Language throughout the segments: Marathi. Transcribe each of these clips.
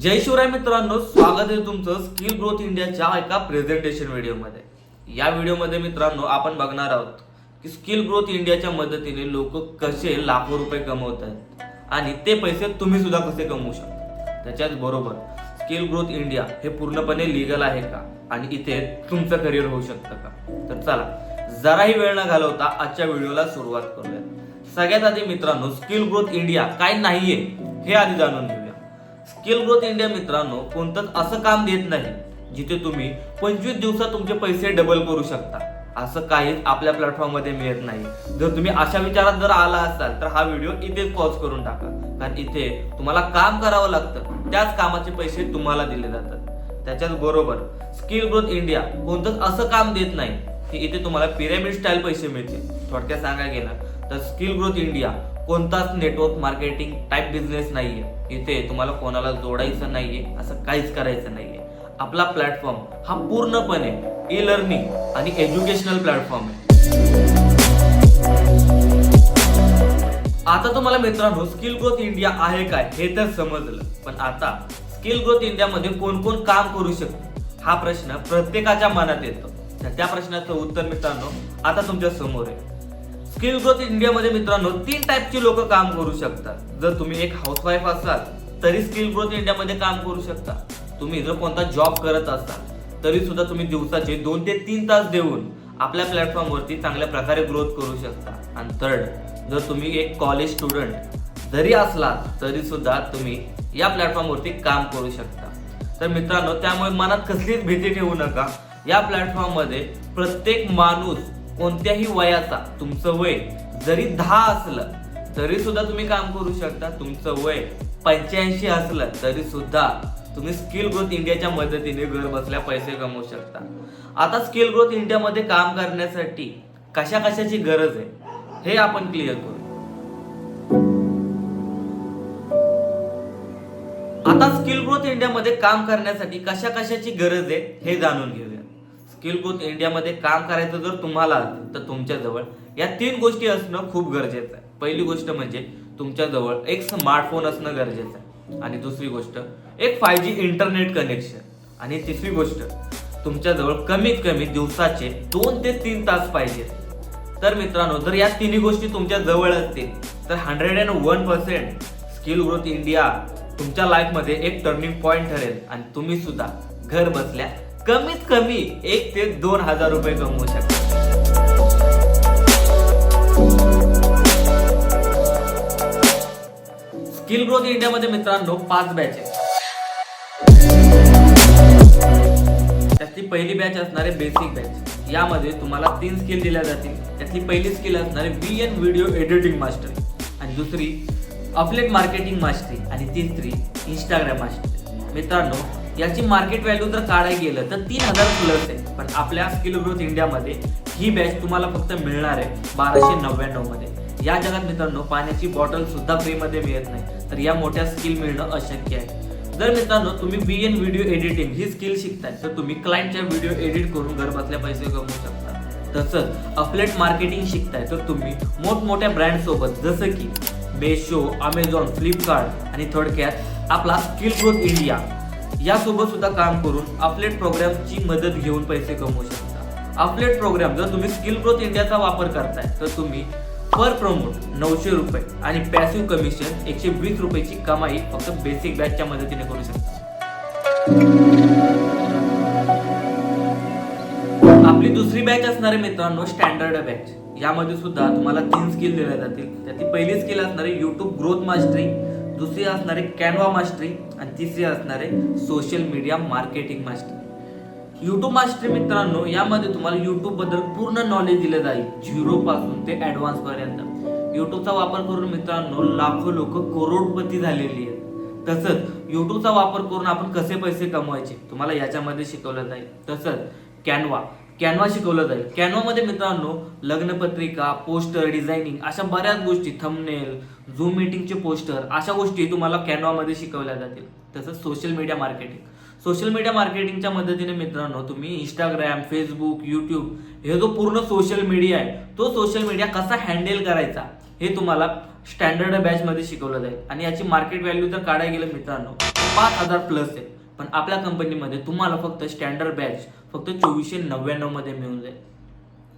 जय शिवराय मित्रांनो, स्वागत आहे तुमचं स्किल ग्रोथ इंडियाच्या एका प्रेझेंटेशन व्हिडिओमध्ये। या व्हिडिओमध्ये मित्रांनो आपण बघणार आहोत की स्किल ग्रोथ इंडियाच्या मदतीने लोक कसे लाखो रुपये कमवतात आणि ते पैसे तुम्ही सुद्धा कसे कमवू शकता। त्याच्याच बरोबर स्किल ग्रोथ इंडिया हे पूर्णपणे लीगल आहे का आणि इथे तुमचं करिअर होऊ शकतं का। तर चला जराही वेळ न घालवता आजच्या व्हिडिओला सुरुवात करूया। सगळ्यात आधी मित्रांनो, स्किल ग्रोथ इंडिया काय नाहीये हे आधी जाणून घेऊया। स्किल ग्रोथ इंडिया मित्रांनो कोणतंच असं काम देत नाही जिथे तुम्ही 25 दिवसात तुमचे पैसे डबल करू शकता। असं काहीच आपल्या प्लॅटफॉर्म मध्ये मिळत नाही। जर तुम्ही अशा विचारात जर आला असाल तर हा व्हिडिओ इथेच पॉज करून टाका, कारण इथे तुम्हाला काम करावं लागतं, त्याच कामाचे पैसे तुम्हाला दिले जातात। त्याच्याच बरोबर स्किल ग्रोथ इंडिया कोणतंच असं काम देत नाही की इथे तुम्हाला पिरामिड स्टाईल पैसे मिळतील। थोडक्यात सांगायला गेलं तर स्किल ग्रोथ इंडिया कोणताच नेटवर्क मार्केटिंग टाइप बिझनेस नाहीये। इथे तुम्हाला कोणाला जोडायचं नाहीये, असं काहीच करायचं नाहीये। आपला प्लॅटफॉर्म हा पूर्णपणे ई लर्निंग आणि एज्युकेशनल प्लॅटफॉर्म आहे। आता तुम्हाला मित्रांनो स्किल ग्रोथ इंडिया आहे काय हे तर समजलं, पण आता स्किल ग्रोथ इंडिया मध्ये कोण कोण काम करू शकतो हा प्रश्न प्रत्येकाच्या मनात येतो। तर त्या प्रश्नाचं उत्तर मित्रांनो आता तुमच्या समोर आहे। स्किल ग्रोथ इंडिया मध्ये मित्रांनो 3 टाइपची लोक काम करू शकतात। जर तुम्ही एक हाऊसवाईफ असाल तरी स्किल ग्रोथ इंडिया मध्ये काम करू शकता। तुम्ही जर कोणता जॉब करत असाल तरी सुद्धा तुम्ही दिवसाचे 2 ते 3 तास देऊन आपल्या प्लॅटफॉर्म वरती चांगल्या प्रकारे ग्रोथ करू शकता। आणि थर्ड, जर तुम्ही एक कॉलेज स्टुडंट जरी असलात तरी सुद्धा तुम्ही या प्लॅटफॉर्म वरती काम करू शकता। तर मित्रांनो त्यामुळे मनात कसलीच भीती ठेवू नका। या प्लॅटफॉर्म मध्ये प्रत्येक माणूस कोणत्याही वयाचा, तुमचं वय जरी 10 असलं तरी सुद्धा तुम्ही काम करू शकता। तुमचं वय 85 असलं तरी सुद्धा तुम्ही स्किल ग्रोथ इंडियाच्या मदतीने घर बसल्या पैसे कमवू शकता। आता स्किल ग्रोथ इंडिया मध्ये काम करण्यासाठी कशा कशाची गरज आहे हे आपण क्लिअर करू। आता स्किल ग्रोथ इंडिया मध्ये काम करण्यासाठी कशा कशाची गरज आहे हे जाणून घेऊया। स्किल ग्रोथ इंडिया मध्ये काम करायचं जर तुम्हाला असेल तर तुमच्याजवळ या 3 गोष्टी असणं खूप गरजेचं आहे। पहिली गोष्ट म्हणजे तुमच्याजवळ एक स्मार्टफोन असणं गरजेचं आहे, आणि दुसरी गोष्ट एक 5G इंटरनेट कनेक्शन, आणि तिसरी गोष्ट तुमच्याजवळ कमीत कमी दिवसाचे 2 ते 3 तास पाहिजे। तर मित्रांनो जर या 3 गोष्टी तुमच्या जवळ असतील तर 101% स्किल ग्रोथ इंडिया तुमच्या लाईफ मध्ये एक टर्निंग पॉइंट ठरेल आणि तुम्ही सुद्धा घर बसल्या कमीत कमी 1 ते 2 हजार रुपये कमवू शकता। स्किल ग्रोथ इंडिया मध्ये मित्रांनो 5 बॅच आहेत। त्यातली पहिली बॅच असणार आहे बेसिक बॅच। यामध्ये तुम्हाला 3 स्किल दिल्या जातील। त्यातली पहिली स्किल असणार आहे VN व्हिडिओ एडिटिंग मास्टरी, आणि दुसरी अफिलिएट मार्केटिंग मास्टरी, आणि तिसरी इंस्टाग्राम मास्टरी। मित्रांनो याची मार्केट व्हॅल्यू जर काढायला गेलं तर 3000 प्लस आहे, पण आपल्या स्किल ग्रोथ इंडिया मध्ये ही बॅच तुम्हाला फक्त मिळणार आहे 1299 मध्ये। या जगात मित्रांनो पाण्याची बॉटल सुद्धा फ्री मध्ये मिळत नाही, तर या मोठ्या स्किल मिळणं अशक्य आहे। जर मित्रांनो तुम्ही VN व्हिडिओ एडिटिंग ही स्किल शिकताय तर तुम्ही क्लायंटच्या व्हिडिओ एडिट करून घर बसल्या पैसे कमवू शकता। तसंच अफिलिएट मार्केटिंग शिकताय तर तुम्ही मोठमोठ्या ब्रँड सोबत जसं की मेशो, अमेझॉन, फ्लिपकार्ट आणि थोडक्यात आपला स्किल ग्रोथ इंडिया यासोबत सुद्धा काम करून अफिलिएट प्रोग्रामची मदत घेऊन पैसे कमवू शकता। अफिलिएट प्रोग्राम जर तुम्ही स्किल ग्रोथ इंडियाचा वापर करताय तर तुम्ही पर प्रमोट 900 रुपये आणि पॅसिव्ह कमिशन 120 रुपयाची कमाई फक्त बेसिक बॅचच्या मदतीने करू शकता। आपली दुसरी बॅच असणार आहे मित्रांनो स्टँडर्ड बॅच। यामध्ये सुद्धा तुम्हाला 3 स्किल दिल्या जातील। त्यातली पहिली स्किल असणार आहे YouTube ग्रोथ मास्टरी, दुसरी असणार आहे कॅनवा मास्टरी, आणि तिसरी असणार आहे social media marketing mastery. YouTube mastery मित्रांनो यामध्ये तुम्हाला YouTube बद्दल पूर्ण नॉलेज दिलं जाईल, 0 पासून ते ऍडव्हान्स पर्यंत। YouTubeचा वापर करून मित्रांनो लाखो लोक करोडपती झालेली आहेत। तसंच YouTubeचा वापर करून आपण कसे पैसे कमवायचे तुम्हाला याच्यामध्ये शिकवलं जाईल। तसंच कॅनवा शिकवलं जाईल। कॅनवा मध्ये मित्रांनो लग्नपत्रिका, पोस्टर डिझायनिंग अशा बऱ्याच गोष्टी, थंबनेल, झूम मीटिंगचे पोस्टर अशा गोष्टी तुम्हाला कॅनवा मध्ये शिकवल्या जातील। तसंच सोशल मीडिया मार्केटिंगच्या मदतीने मित्रांनो तुम्ही इंस्टाग्राम, फेसबुक, YouTube हे जो पूर्ण सोशल मीडिया आहे तो सोशल मीडिया कसा हँडल करायचा हे तुम्हाला स्टँडर्ड बॅच मध्ये शिकवलं जाईल आणि याची मार्केट व्हॅल्यू जर काढायला गेलं मित्रांनो 5,000 प्लस आहे. पण आपल्या कंपनीमध्ये तुम्हाला फक्त स्टँडर्ड बॅच फक्त 2499 मध्ये मिळून जाईल.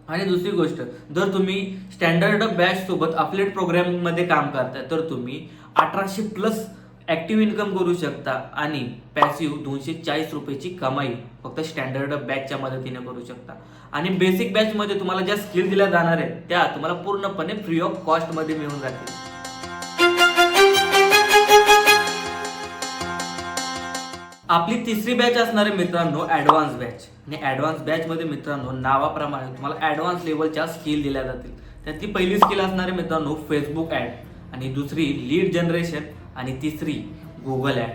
आणि दुसरी गोष्ट, जर तुम्ही स्टँडर्ड बॅच सोबत अफिलिएट प्रोग्राम मध्ये काम करताय तर तुम्ही 1800 प्लस ऍक्टिव्ह इन्कम करू शकता आणि पॅसिव्ह 240 रुपयाची कमाई फक्त स्टँडर्ड बॅचच्या मदतीने करू शकता. आणि बेसिक बॅच मध्ये तुम्हाला ज्या स्किल दिल्या जाणार आहेत त्या तुम्हाला पूर्णपणे फ्री ऑफ कॉस्ट मध्ये मिळून जातील. आपली तिसरी बॅच असणार आहे मित्रांनो ऍडव्हान्स बॅच. आणि ऍडव्हान्स बॅच मध्ये मित्रांनो नावाप्रमाणे तुम्हाला ऍडव्हान्स लेवलच्या स्किल दिल्या जातील. त्यातली पहिली स्किल असणार आहे मित्रांनो फेसबुक ऍड, आणि दुसरी लीड जनरेशन, आणि तिसरी गुगल ऍड.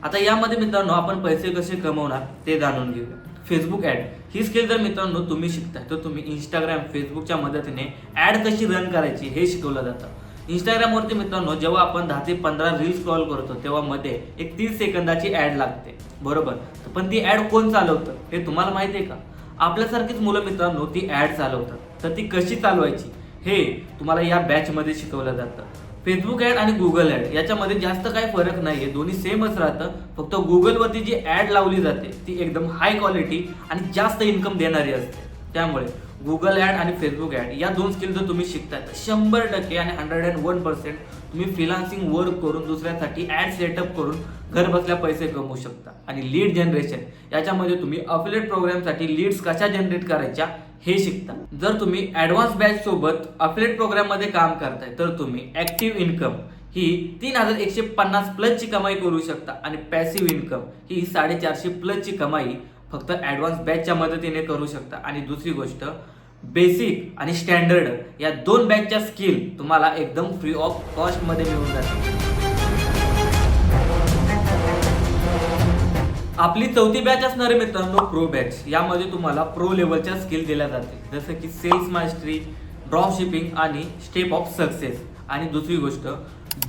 आता यामध्ये मित्रांनो आपण पैसे कसे कमवणार ते जाणून घेऊया. फेसबुक ऍड ही स्किल जर मित्रांनो तुम्ही शिकताय तर तुम्ही इंस्टाग्राम फेसबुकच्या मदतीने ऍड कशी रन करायची हे शिकवलं जातं. इंस्टाग्रामवरती मित्रांनो जेव्हा आपण 10 ते 15 रील स्क्रॉल करतो तेव्हा मध्ये एक 30 सेकंदाची ऍड लागते, बरोबर. पण ती ऍड कोण चालवतं हे तुम्हाला माहिती आहे का? आपल्यासारखीच मुलं मित्रांनो ती ऍड चालवतात. तर ती कशी चालवायची हे तुम्हाला या बॅच मध्ये शिकवलं जातं. फेसबुक ऍड आणि गुगल ऍड याच्यामध्ये जास्त काही फरक नाहीये, दोन्ही सेमच राहतं. फक्त गुगलवरती जी ऍड लावली जाते ती एकदम हाय क्वालिटी आणि जास्त इन्कम देणारी असते. त्यामुळे गुगल ऍड आणि फेसबुक ऍड या दोन स्किल जर तुम्ही शिकताय तर 100% आणि 101% तुम्ही फ्रीलान्सिंग वर्क करून दुसऱ्यासाठी ऍड सेटअप करून घर बसल्या पैसे कमवू शकता. आणि लीड जनरेशन याच्यामध्ये तुम्ही अफिलिएट प्रोग्रामसाठी लीड्स कशा जनरेट करायच्या हे शिकता. जर तुम्ही ऍडव्हान्स बॅच सोबत अफिलिएट प्रोग्राम मध्ये काम करताय तर तुम्ही ऍक्टिव्ह इन्कम ही 3150 प्लस ची कमाई करू शकता आणि पॅसिव्ह इन्कम ही 450 प्लस ची कमाई फक्त ऍडव्हान्स बॅचच्या मदतीने करू शकता. आणि दुसरी गोष्ट, बेसिक आणि स्टँडर्ड या दोन बॅचच्या स्किल तुम्हाला एकदम फ्री ऑफ कॉस्ट मध्ये मिळून जातील. आपली चौथी बॅच असणार आहे मित्रांनो प्रो बॅच. यामध्ये तुम्हाला प्रो लेवलच्या स्किल दिल्या जातील जसं की सेल्स मास्टरी, ड्रॉप शिपिंग आणि स्टेप ऑफ सक्सेस. आणि दुसरी गोष्ट,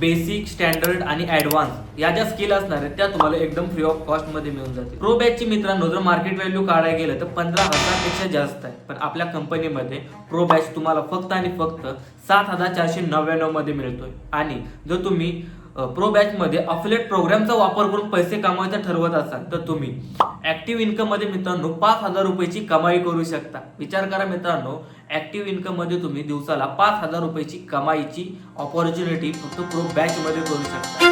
बेसिक, स्टँडर्ड आणि ऍडव्हान्स या ज्या स्किल असणार आहेत त्या तुम्हाला एकदम फ्री ऑफ कॉस्ट मध्ये मिळून जातील. प्रो बॅचची मित्रांनो जर मार्केट व्हॅल्यू काढायला गेलं तर 15,000 पेक्षा जास्त आहे. पण आपल्या कंपनीमध्ये प्रो बॅच तुम्हाला फक्त आणि फक्त 7,499 मध्ये मिळतोय. आणि जर तुम्ही प्रो बॅच मध्ये अफिलिएट प्रोग्रामचा वापर करून पैसे कमवायचा ठरवत असाल तर तुम्ही ऍक्टिव्ह इन्कम मध्ये मित्रांनो 5,000 रुपयाची कमाई करू शकता. विचार करा मित्रांनो, ऍक्टिव्ह इन्कम मध्ये तुम्ही दिवसाला 5,000 रुपयाची कमाईची ऑपॉर्च्युनिटी फक्त प्रो बॅच मध्ये करू शकता.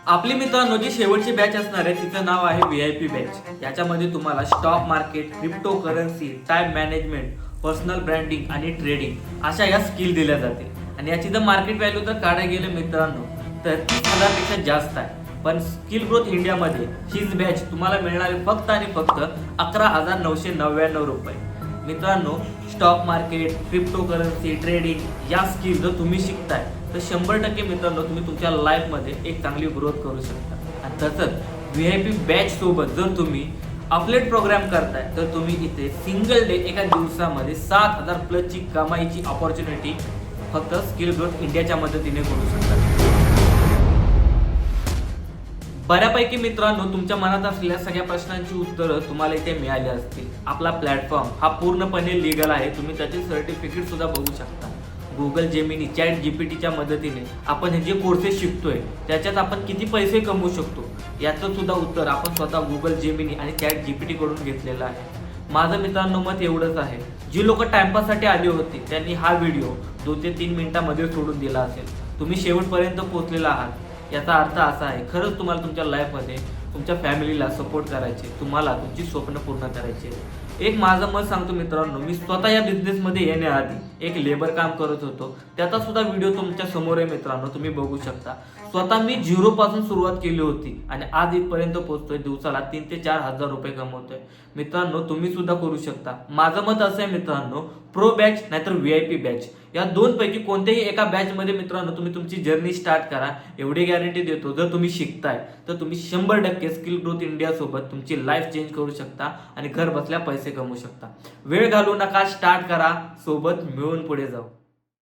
आपली मित्रांनो जी शेवटची बॅच असणार आहे तिचं नाव आहे VIP बॅच. याच्यामध्ये तुम्हाला stock market, crypto currency, time management, personal branding आणि ट्रेडिंग अशा या स्किल दिल्या जातील. आणि याची जर मार्केट व्हॅल्यू जर काढायला गेलं मित्रांनो तर 30,000 पेक्षा जास्त आहे. पण स्किल ग्रोथ इंडियामध्ये हीच बॅच तुम्हाला मिळणार आहे फक्त आणि फक्त 11,999 रुपये. मित्रांनो, stock market, crypto currency, trading या स्किल जर तुम्ही शिकताय तर 100% मित्रांनो तुम्ही तुमच्या लाईफमध्ये एक चांगली ग्रोथ करू शकता. आणि तसंच VIP बॅच सोबत जर तुम्ही अफिलिएट प्रोग्राम करताय तर तुम्ही इथे सिंगल डे एका दिवसामध्ये 7,000 प्लस ची कमाईची ऑपॉर्च्युनिटी फक्त स्किल ग्रोथ इंडियाच्या मदतीने करू शकता. बऱ्यापैकी मित्रांनो तुमच्या मनात असलेल्या सगळ्या प्रश्नांची उत्तरं तुम्हाला इथे मिळाली असतील. आपला प्लॅटफॉर्म हा पूर्णपणे लीगल आहे. तुम्ही त्याचे सर्टिफिकेट सुद्धा बघू शकता. गुगल जेमिनी, चॅट जीपीटीच्या मदतीने आपण हे जे कोर्सेस शिकतोय त्याच्यात आपण किती पैसे कमवू शकतो याचं सुद्धा उत्तर आपण स्वतः गुगल जेमिनी आणि चॅट जीपीटी कडून घेतलेलं आहे. माझं मित्रांनो मत एवढंच आहे, जी लोक टाइमपाससाठी आली होती त्यांनी हा व्हिडिओ 2 ते 3 मिनिटांमध्ये सोडून दिला असेल. तुम्ही शेवटपर्यंत पोहोचलेला आहात याचा अर्थ असा आहे खरंच तुम्हाला तुमच्या लाईफमध्ये तुमच्या फॅमिलीला सपोर्ट करायचे, तुम्हाला तुमची स्वप्न पूर्ण करायचे. एक माझं मत सांगतो मित्रांनो, मी स्वतः या बिझनेसमध्ये येण्याआधी एक लेबर काम करत होतो. त्याचा सुद्धा व्हिडिओ तुमच्या समोर आहे मित्रांनो, तुम्ही बघू शकता. स्वतः मी 0 पासून सुरुवात केली होती आणि आज इथपर्यंत पोहोचतोय. दिवसाला 3 ते 4 हजार रुपये कमवतोय. मित्रांनो तुम्ही सुद्धा करू शकता. माझं मत असं आहे मित्रांनो, प्रो बॅच नाहीतर VIP बॅच या दोन पैकी कोणत्याही एका बॅच मध्ये मित्रांनो तुम्ही तुमची जर्नी स्टार्ट करा. एवढी गॅरंटी देतो, जर तुम्ही शिकताय तर तुम्ही 100% स्किल ग्रोथ इंडिया सोबत तुमची लाईफ चेंज करू शकता आणि घर बसल्या पैसे कमवू शकता. वेळ घालवू नका, स्टार्ट करा, सोबत मिळून पुढे जाऊ.